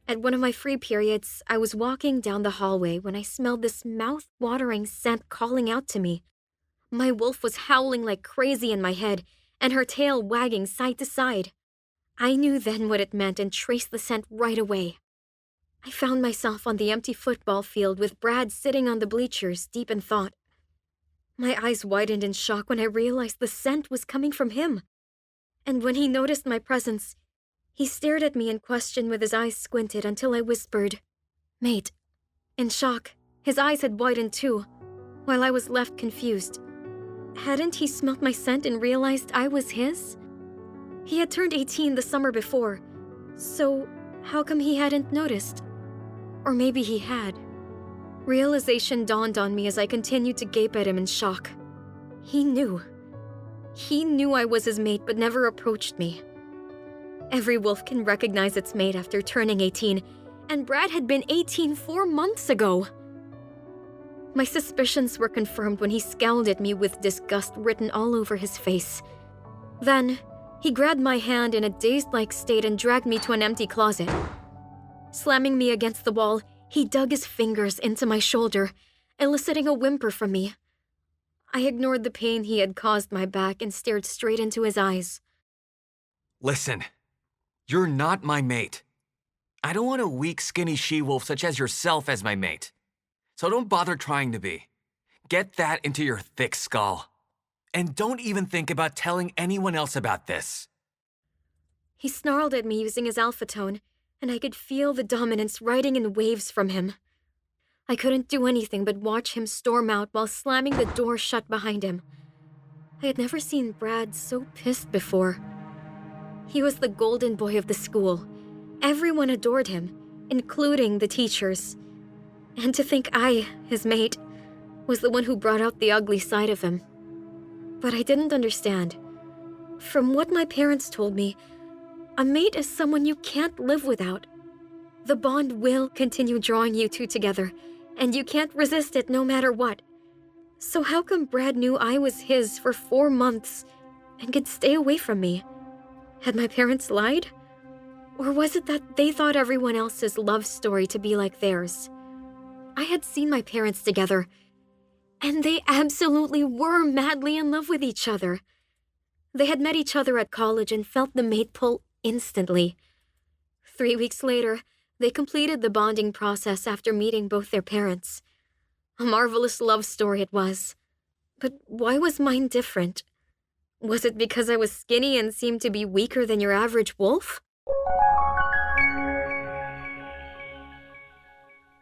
At one of my free periods, I was walking down the hallway when I smelled this mouth-watering scent calling out to me. My wolf was howling like crazy in my head, and her tail wagging side to side. I knew then what it meant and traced the scent right away. I found myself on the empty football field with Brad sitting on the bleachers, deep in thought. My eyes widened in shock when I realized the scent was coming from him. And when he noticed my presence, he stared at me in question with his eyes squinted until I whispered, "Mate." In shock, his eyes had widened too, while I was left confused. Hadn't he smelt my scent and realized I was his? He had turned 18 the summer before, so how come he hadn't noticed? Or maybe he had. Realization dawned on me as I continued to gape at him in shock. He knew. He knew I was his mate but never approached me. Every wolf can recognize its mate after turning 18, and Brad had been 18 4 months ago. My suspicions were confirmed when he scowled at me with disgust written all over his face. Then, he grabbed my hand in a dazed-like state and dragged me to an empty closet. Slamming me against the wall, he dug his fingers into my shoulder, eliciting a whimper from me. I ignored the pain he had caused my back and stared straight into his eyes. Listen, you're not my mate. I don't want a weak, skinny she-wolf such as yourself as my mate. So don't bother trying to be. Get that into your thick skull. And don't even think about telling anyone else about this. He snarled at me using his alpha tone, and I could feel the dominance riding in waves from him. I couldn't do anything but watch him storm out while slamming the door shut behind him. I had never seen Brad so pissed before. He was the golden boy of the school. Everyone adored him, including the teachers. And to think I, his mate, was the one who brought out the ugly side of him. But I didn't understand. From what my parents told me, a mate is someone you can't live without. The bond will continue drawing you two together, and you can't resist it no matter what. So how come Brad knew I was his for 4 months and could stay away from me? Had my parents lied? Or was it that they thought everyone else's love story to be like theirs? I had seen my parents together, and they absolutely were madly in love with each other. They had met each other at college and felt the mate pull instantly. 3 weeks later, they completed the bonding process after meeting both their parents. A marvelous love story it was. But why was mine different? Was it because I was skinny and seemed to be weaker than your average wolf?